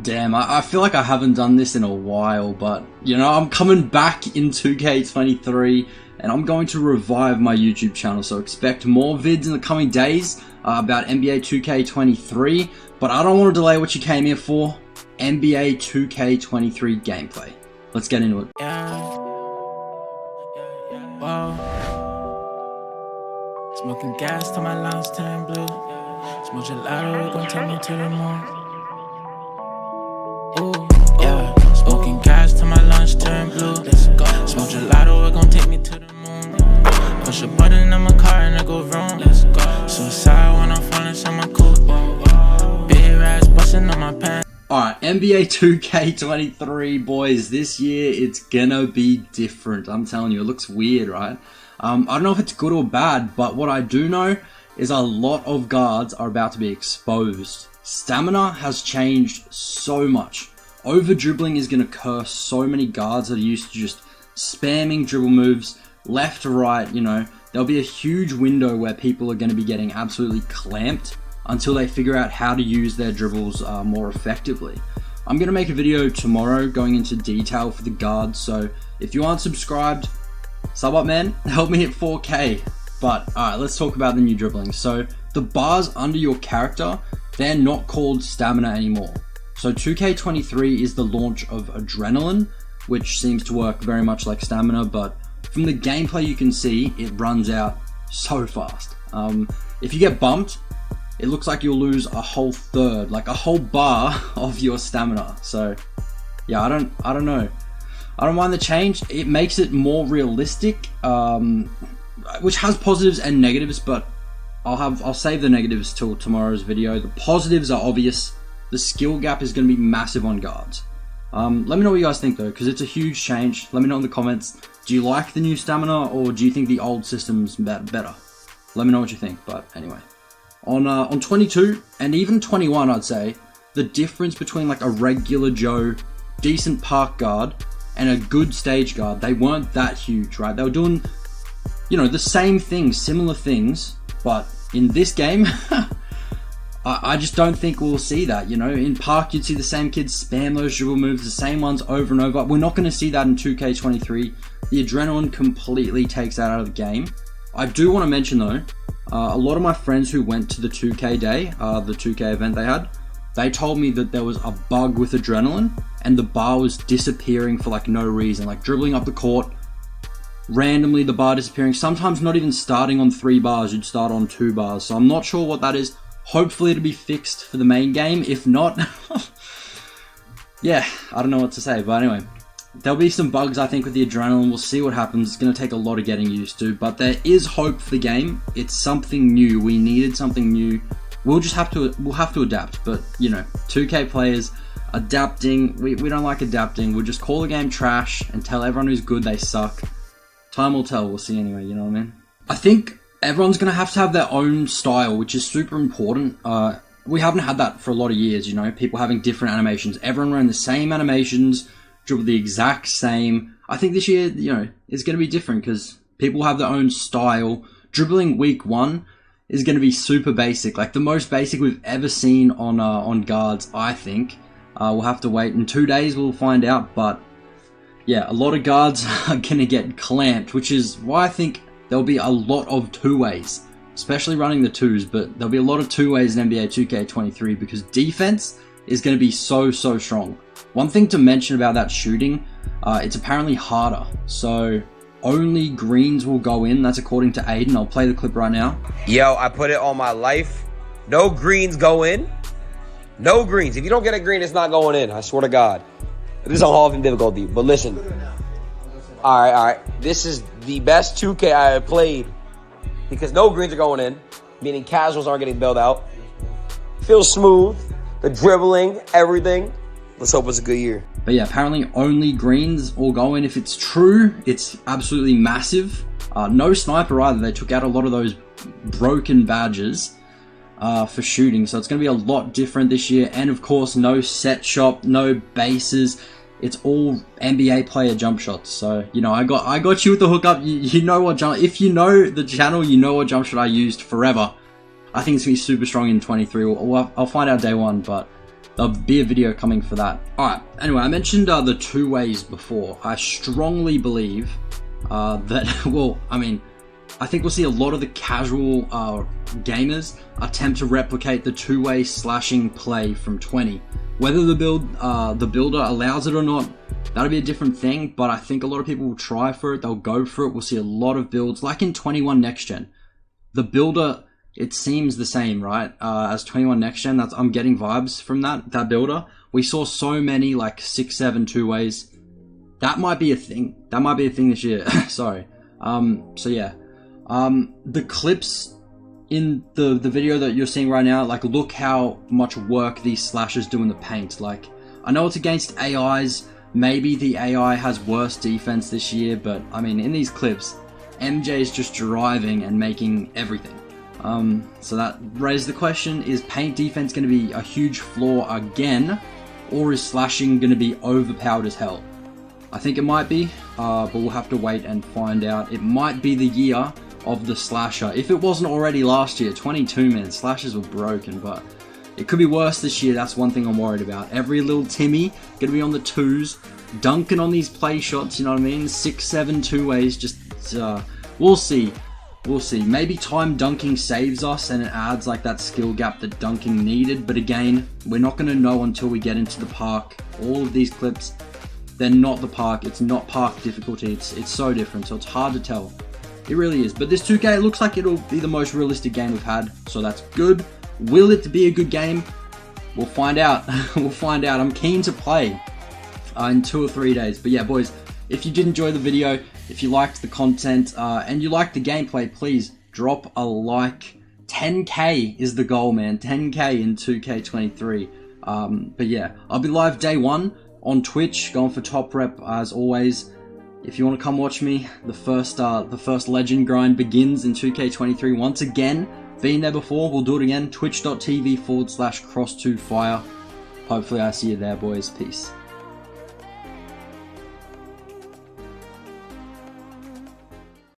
Damn, I feel like I haven't done this in a while, but, you know, I'm coming back in 2K23, and I'm going to revive my YouTube channel, so expect more vids in the coming days about NBA 2K23, but I don't want to delay what you came here for, NBA 2K23 gameplay. Let's get into it. Whoa. Smoking gas till my lungs turn blue. Smoke gelato, it gon' take me to the moon. Ooh, yeah. Smoking gas till my lunch turn blue. Let's go. Smoke gelato, it gon' take me to the moon. Push a button in my car and it go wrong. Let's go. Suicide when I'm falling in my coupe. Big rats busting on my pants. Alright, NBA 2K23, boys. This year, it's gonna be different. I'm telling you, it looks weird, right? I don't know if it's good or bad, but what I do know is a lot of guards are about to be exposed. Stamina has changed so much. Over dribbling is going to curse so many guards that are used to just spamming dribble moves left to right. You know, there'll be a huge window where people are going to be getting absolutely clamped until they figure out how to use their dribbles more effectively. I'm going to make a video tomorrow going into detail for the guards, so if you aren't subscribed, sub up, man. Help me hit 4K. But alright, let's talk about the new dribbling. So the bars under your character, they're not called stamina anymore. So 2K23 is the launch of Adrenaline, which seems to work very much like stamina, but from the gameplay you can see, it runs out so fast. If you get bumped, it looks like you'll lose a whole third, like a whole bar of your stamina. So yeah, I don't know. I don't mind the change. It makes it more realistic, which has positives and negatives, but I'll save the negatives till tomorrow's video. The positives are obvious. The skill gap is going to be massive on guards. Let me know what you guys think though, because it's a huge change. Let me know in the comments. Do you like the new stamina, or do you think the old system's better? Let me know what you think. But anyway, on 22 and even 21, I'd say the difference between like a regular Joe, decent park guard and a good stage guard, they weren't that huge, right? They were doing, you know, the same things, similar things, but in this game, I just don't think we'll see that, you know? In Park, you'd see the same kids spam those dribble moves, the same ones over and over. We're not going to see that in 2K23. The Adrenaline completely takes that out of the game. I do want to mention, though, a lot of my friends who went to the 2K day, the 2K event they had, they told me that there was a bug with Adrenaline, and the bar was disappearing for like no reason, like dribbling up the court, randomly the bar disappearing, sometimes not even starting on 3 bars, you'd start on 2 bars. So I'm not sure what that is. Hopefully it'll be fixed for the main game. If not, yeah, I don't know what to say. But anyway, there'll be some bugs I think with the Adrenaline. We'll see what happens. It's going to take a lot of getting used to, but there is hope for the game. It's something new. We needed something new. We'll have to adapt. But you know, 2K players adapting, we don't like adapting. We'll just call the game trash and tell everyone who's good they suck. Time will tell. We'll see anyway, you know what I mean? I think everyone's going to have their own style, which is super important. We haven't had that for a lot of years, you know, people having different animations. Everyone wearing the same animations, dribble the exact same. I think this year, you know, is going to be different because people have their own style. Dribbling week 1 is going to be super basic, like the most basic we've ever seen on guards, I think. We'll have to wait. In 2 days, we'll find out, but yeah, a lot of guards are going to get clamped, which is why I think there'll be a lot of 2-ways, especially running the 2s, but there'll be a lot of 2-ways in NBA 2K23 because defense is going to be so strong. One thing to mention about that shooting, it's apparently harder, so only greens will go in. That's according to Aiden. I'll play the clip right now. Yo, I put it on my life. No greens go in. No greens. If you don't get a green, it's not going in. I swear to God. This is a halving difficulty, but listen. All right. This is the best 2K I have played because no greens are going in, meaning casuals aren't getting bailed out. Feels smooth. The dribbling, everything. Let's hope it's a good year. But yeah, apparently only greens will go in. If it's true, it's absolutely massive. No sniper either. They took out a lot of those broken badges for shooting, so it's going to be a lot different this year. And of course, no set shop, no bases. It's all NBA player jump shots. So you know, I got you with the hookup. You know what jump? If you know the channel, you know what jump shot I used forever. I think it's gonna be super strong in 23. I'll find out day 1, but there'll be a video coming for that. Alright, anyway, I mentioned the 2 ways before. I strongly believe that, well, I mean, I think we'll see a lot of the casual gamers attempt to replicate the 2-way slashing play from 20. Whether the builder allows it or not, that'll be a different thing, but I think a lot of people will try for it, they'll go for it. We'll see a lot of builds, like in 21 Next Gen. The builder, it seems the same, right, as 21 Next Gen. I'm getting vibes from that builder. We saw so many, like 6, 7 2-ways. That might be a thing. That might be a thing this year. Sorry. So yeah. The clips in the video that you're seeing right now, like, look how much work these slashers do in the paint. Like, I know it's against AIs. Maybe the AI has worse defense this year, but I mean, in these clips, MJ is just driving and making everything. So that raised the question, is paint defense going to be a huge flaw again, or is slashing going to be overpowered as hell? I think it might be, but we'll have to wait and find out. It might be the year of the slasher. If it wasn't already last year, 22, man, slashers were broken, but it could be worse this year. That's one thing I'm worried about. Every little Timmy gonna be on the 2s, dunking on these play shots, you know what I mean? 6, 7 2-ways, just, we'll see. We'll see. Maybe time dunking saves us and it adds like that skill gap that dunking needed, but again, we're not gonna know until we get into the park. All of these clips, they're not the park. It's not park difficulty. It's so different, so it's hard to tell. It really is. But this 2K, it looks like it'll be the most realistic game we've had, so that's good. Will it be a good game? We'll find out. We'll find out. I'm keen to play in 2 or 3 days. But yeah, boys, if you did enjoy the video, if you liked the content, and you liked the gameplay, please drop a like. 10K is the goal, man. 10K in 2K23. But yeah, I'll be live day 1 on Twitch, going for top rep as always. If you want to come watch me, the first legend grind begins in 2K23 once again. Been there before, we'll do it again. Twitch.tv/cross2fire. Hopefully I see you there, boys. Peace.